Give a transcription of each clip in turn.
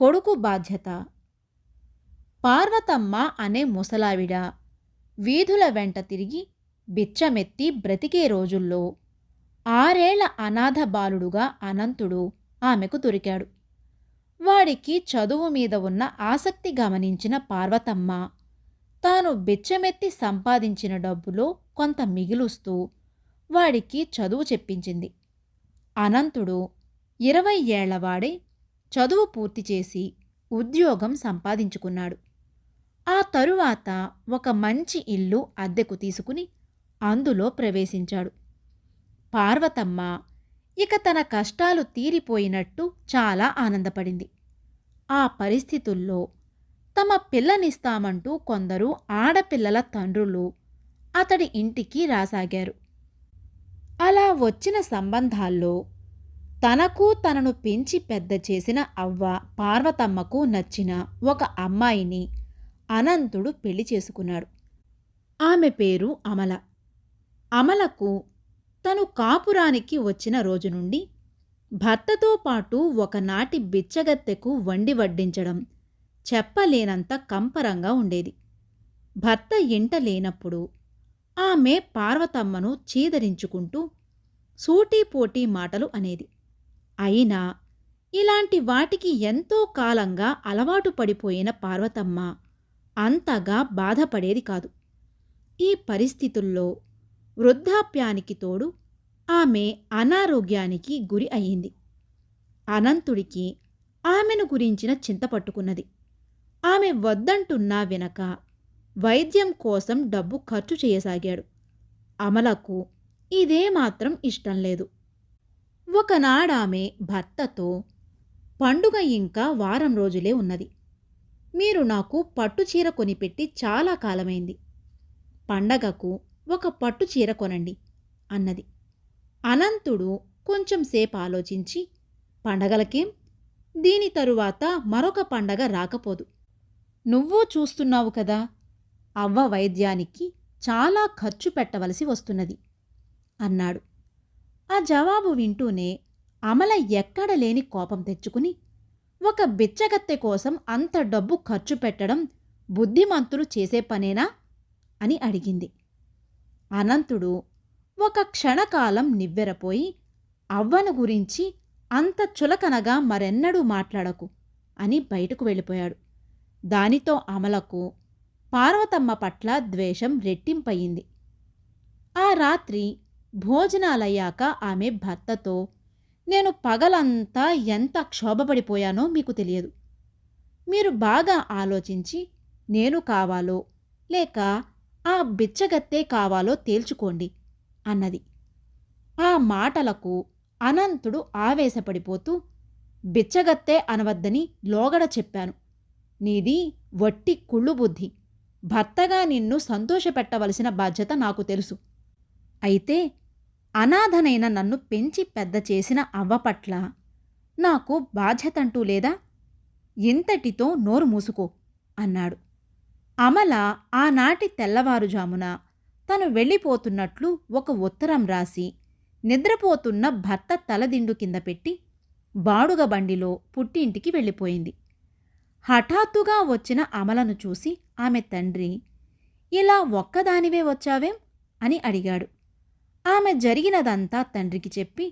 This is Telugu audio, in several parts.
కొడుకు బాధ్యత. పార్వతమ్మ అనే ముసలావిడ వీధుల వెంట తిరిగి బిచ్చమెత్తి బ్రతికే రోజుల్లో 6 ఏళ్ల అనాథ బాలుడుగా అనంతుడు ఆమెకు దొరికాడు. వాడికి చదువు మీద ఉన్న ఆసక్తి గమనించిన పార్వతమ్మ తాను బిచ్చమెత్తి సంపాదించిన డబ్బులో కొంత మిగులుస్తూ వాడికి చదువు చెప్పించింది. అనంతుడు 20 ఏళ్లవాడే చదువు పూర్తి చేసి ఉద్యోగం సంపాదించుకున్నాడు. ఆ తరువాత ఒక మంచి ఇల్లు అద్దెకు తీసుకుని అందులో ప్రవేశించాడు. పార్వతమ్మ ఇక తన కష్టాలు తీరిపోయినట్టు చాలా ఆనందపడింది. ఆ పరిస్థితుల్లో తమ పిల్లనిస్తామంటూ కొందరు ఆడపిల్లల తండ్రులు అతడి ఇంటికి రాసాగారు. అలా వచ్చిన సంబంధాల్లో తనకు తనను పెంచి పెద్ద చేసిన అవ్వ పార్వతమ్మకు నచ్చిన ఒక అమ్మాయిని అనంతుడు పెళ్లి చేసుకున్నాడు. ఆమె పేరు అమల. అమలకు తను కాపురానికి వచ్చిన రోజు నుండి భర్తతో పాటు ఒకనాటి బిచ్చగత్తెకు వండి వడ్డించడం చెప్పలేనంత కంపరంగా ఉండేది. భర్త ఇంట లేనప్పుడు ఆమె పార్వతమ్మను చీదరించుకుంటూ సూటీపోటీ మాటలు అనేది. అయినా ఇలాంటి వాటికి ఎంతో కాలంగా అలవాటు పడిపోయిన పార్వతమ్మ అంతగా బాధపడేది కాదు. ఈ పరిస్థితుల్లో వృద్ధాప్యానికి తోడు ఆమె అనారోగ్యానికి గురి అయింది. అనంతుడికి ఆమెను గురించిన చింత పట్టుకున్నది. ఆమె వద్దంటున్నా వినక వైద్యం కోసం డబ్బు ఖర్చు చేయసాగాడు. అమలకు ఇదేమాత్రం ఇష్టం లేదు. ఒకనాడామె భర్తతో, పండుగ ఇంకా వారం రోజులే ఉన్నది. మీరు నాకు పట్టుచీర కొనిపెట్టి చాలా కాలమైంది. పండగకు ఒక పట్టుచీర కొనండి అన్నది. అనంతుడు కొంచెం సేపు ఆలోచించి, పండగలకేం, దీని తరువాత మరొక పండగ రాకపోదు. నువ్వూ చూస్తున్నావు కదా, అవ్వ వైద్యానికి చాలా ఖర్చు పెట్టవలసి వస్తున్నది అన్నాడు. ఆ జవాబు వింటూనే అమల ఎక్కడలేని కోపం తెచ్చుకుని, ఒక బిచ్చగత్తె కోసం అంత డబ్బు ఖర్చు పెట్టడం బుద్ధిమంతులు చేసే పనేనా అని అడిగింది. అనంతుడు ఒక క్షణకాలం నివ్వెరపోయి, అవ్వను గురించి అంత చులకనగా మరెన్నడూ మాట్లాడకు అని బయటకు వెళ్ళిపోయాడు. దానితో అమలకు పార్వతమ్మ పట్ల ద్వేషం రెట్టింపయింది. ఆ రాత్రి భోజనాలయ్యాక ఆమె భర్తతో, నేను పగలంతా ఎంత క్షోభపడిపోయానో మీకు తెలియదు. మీరు బాగా ఆలోచించి నేను కావాలో లేక ఆ బిచ్చగత్తే కావాలో తేల్చుకోండి అన్నది. ఆ మాటలకు అనంతుడు ఆవేశపడిపోతూ, బిచ్చగత్తే అనవద్దని లోగడ చెప్పాను. నీది వట్టి కుళ్ళు బుద్ధి. భర్తగా నిన్ను సంతోషపెట్టవలసిన బాధ్యత నాకు తెలుసు. అయితే అనాథనైన నన్ను పెంచి పెద్ద చేసిన అవ్వ పట్ల నాకు బాధ్యతంటూ లేదా? ఇంతటితో నోరు మూసుకో అన్నాడు. అమల ఆనాటి తెల్లవారుజామున తను వెళ్ళిపోతున్నట్లు ఒక ఉత్తరం రాసి నిద్రపోతున్న భర్త తలదిండు కింద పెట్టి బాడుగ బండిలో పుట్టింటికి వెళ్ళిపోయింది. హఠాత్తుగా వచ్చిన అమలను చూసి ఆమె తండ్రి, ఇలా ఒక్కదానివే వచ్చావేం అని అడిగాడు. ఆమె జరిగినదంతా తండ్రికి చెప్పి,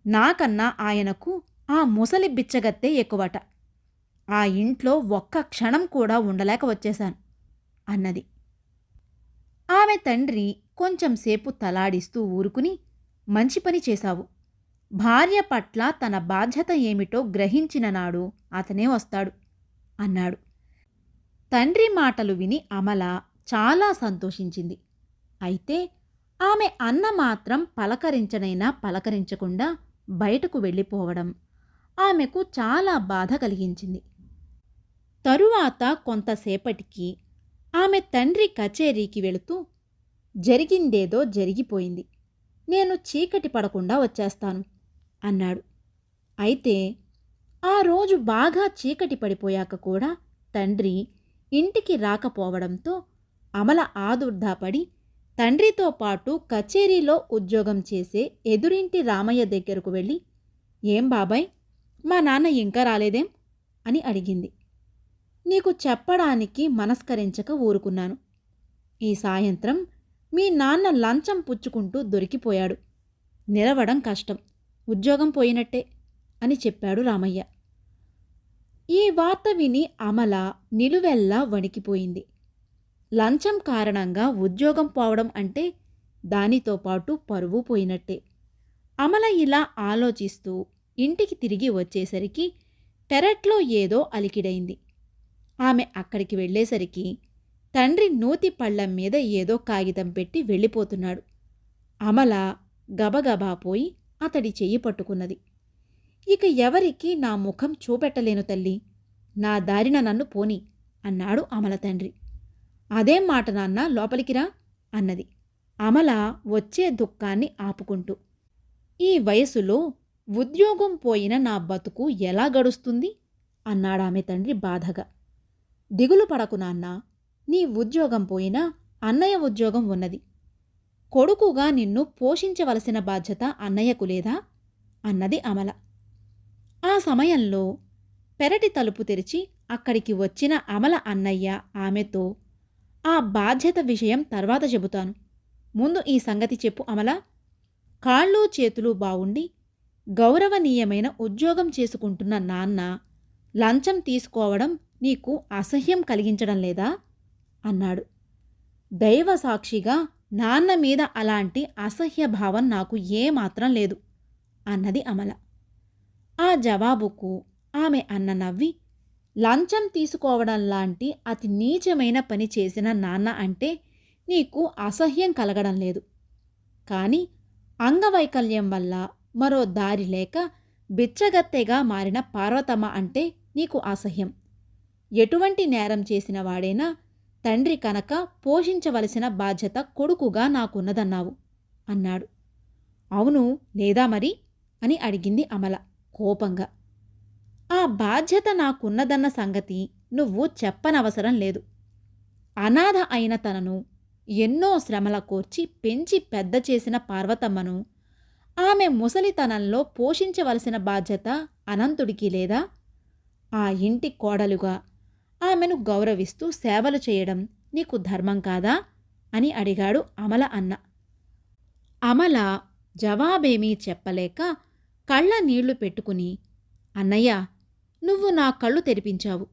నాకన్నా ఆయనకు ఆ ముసలి బిచ్చగత్తే ఎక్కువట. ఆ ఇంట్లో ఒక్క క్షణం కూడా ఉండలేక వచ్చేశాను అన్నది. ఆమె తండ్రి కొంచెంసేపు తలాడిస్తూ ఊరుకుని, మంచి పని చేశావు. భార్య పట్ల తన బాధ్యత ఏమిటో గ్రహించిన నాడు అతనే వస్తాడు అన్నాడు. తండ్రి మాటలు విని అమల చాలా సంతోషించింది. అయితే ఆమె అన్న మాత్రం పలకరించనైనా పలకరించకుండా బయటకు వెళ్ళిపోవడం ఆమెకు చాలా బాధ కలిగించింది. తరువాత కొంతసేపటికి ఆమె తండ్రి కచేరీకి వెళుతూ, జరిగిందేదో జరిగిపోయింది, నేను చీకటి పడకుండా వచ్చేస్తాను అన్నాడు. అయితే ఆ రోజు బాగా చీకటి పడిపోయాక కూడా తండ్రి ఇంటికి రాకపోవడంతో అమల ఆదుర్దాపడి తండ్రితో పాటు కచేరీలో ఉద్యోగం చేసే ఎదురింటి రామయ్య దగ్గరకు వెళ్ళి, ఏం బాబాయ్, మా నాన్న ఇంకా రాలేదేం అని అడిగింది. నీకు చెప్పడానికి మనస్కరించక ఊరుకున్నాను. ఈ సాయంత్రం మీ నాన్న లంచం పుచ్చుకుంటూ దొరికిపోయాడు. నిలవడం కష్టం. ఉద్యోగం పోయినట్టే అని చెప్పాడు రామయ్య. ఈ వార్త విని అమల నిలువెల్లా వణికిపోయింది. లంచం కారణంగా ఉద్యోగం పోవడం అంటే దానితో పాటు పరువు పోయినట్టే. అమల ఇలా ఆలోచిస్తూ ఇంటికి తిరిగి వచ్చేసరికి పెరట్లో ఏదో అలికిడైంది. ఆమె అక్కడికి వెళ్ళేసరికి తండ్రి నూతి పళ్ళెం మీద ఏదో కాగితం పెట్టి వెళ్ళిపోతున్నాడు. అమల గబగబా పోయి అతడి చెయ్యి పట్టుకున్నది. ఇక ఎవరికి నా ముఖం చూపెట్టలేను తల్లి, నా దారిన నన్ను పోని అన్నాడు అమల తండ్రి. అదేం మాట నాన్న, లోపలికిరా అన్నది అమల వచ్చే దుఃఖాన్ని ఆపుకుంటూ. ఈ వయసులో ఉద్యోగం పోయిన నా బతుకు ఎలా గడుస్తుంది అన్నాడామె తండ్రి బాధగా. దిగులు పడకు నాన్నా, నీ ఉద్యోగం పోయినా అన్నయ్య ఉద్యోగం ఉన్నది. కొడుకుగా నిన్ను పోషించవలసిన బాధ్యత అన్నయ్యకు లేదా అన్నది అమల. ఆ సమయంలో పెరటి తలుపు తెరిచి అక్కడికి వచ్చిన అమల అన్నయ్య ఆమెతో, ఆ బాధ్యత విషయం తర్వాత చెబుతాను, ముందు ఈ సంగతి చెప్పు అమల. కాళ్ళు చేతులు బావుండి గౌరవనీయమైన ఉద్యోగం చేసుకుంటున్న నాన్న లంచం తీసుకోవడం నీకు అసహ్యం కలిగించడం లేదా అన్నాడు. దైవ సాక్షిగా నాన్న మీద అలాంటి అసహ్యభావం నాకు ఏమాత్రం లేదు అన్నది అమల. ఆ జవాబుకు ఆమె అన్న నవ్వి, లంచం తీసుకోవడం లాంటి అతి నీచమైన పని చేసిన నాన్న అంటే నీకు అసహ్యం కలగడం లేదు, కానీ అంగవైకల్యం వల్ల మరో దారి లేక బిచ్చగత్తెగా మారిన పార్వతమ్మ అంటే నీకు అసహ్యం. ఎటువంటి నేరం చేసిన వాడైనా తండ్రి కనుక పోషించవలసిన బాధ్యత కొడుకుగా నాకున్నదన్నావు అన్నాడు. అవును లేదా మరి అని అడిగింది అమల కోపంగా. ఆ బాధ్యత నాకున్నదన్న సంగతి నువ్వు చెప్పనవసరం లేదు. అనాథ అయిన తనను ఎన్నో శ్రమల కోర్చి పెంచి పెద్ద చేసిన పార్వతమ్మను ఆమె ముసలితనంలో పోషించవలసిన బాధ్యత అనంతుడికి లేదా? ఆ ఇంటి కోడలుగా ఆమెను గౌరవిస్తూ సేవలు చేయడం నీకు ధర్మం కాదా అని అడిగాడు అమల అన్న. అమల జవాబేమీ చెప్పలేక కళ్ళ నీళ్లు పెట్టుకుని, అన్నయ్య, నువ్వు నా కళ్ళు తెరిపించావు.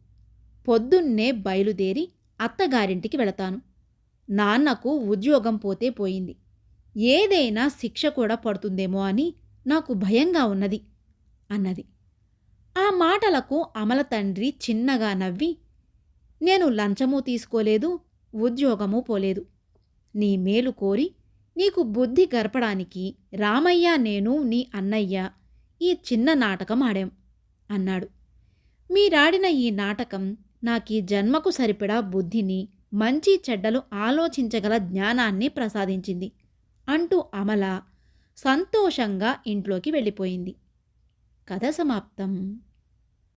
పొద్దున్నే బయలుదేరి అత్తగారింటికి వెళతాను. నాన్నకు ఉద్యోగం పోతే పోయింది, ఏదైనా శిక్ష కూడా పడుతుందేమో అని నాకు భయంగా ఉన్నది అన్నది. ఆ మాటలకు అమల తండ్రి చిన్నగా నవ్వి, నేను లంచమూ తీసుకోలేదు, ఉద్యోగమూ పోలేదు. నీ మేలు కోరి నీకు బుద్ధి గర్పడానికి రామయ్య, నేను నీ అన్నయ్య ఈ చిన్న నాటకం ఆడాం అన్నాడు. మీరాడిన ఈ నాటకం నాకీ జన్మకు సరిపడా బుద్ధిని, మంచి చెడ్డలు ఆలోచించగల జ్ఞానాన్ని ప్రసాదించింది అంటూ అమల సంతోషంగా ఇంట్లోకి వెళ్ళిపోయింది. కథ సమాప్తం.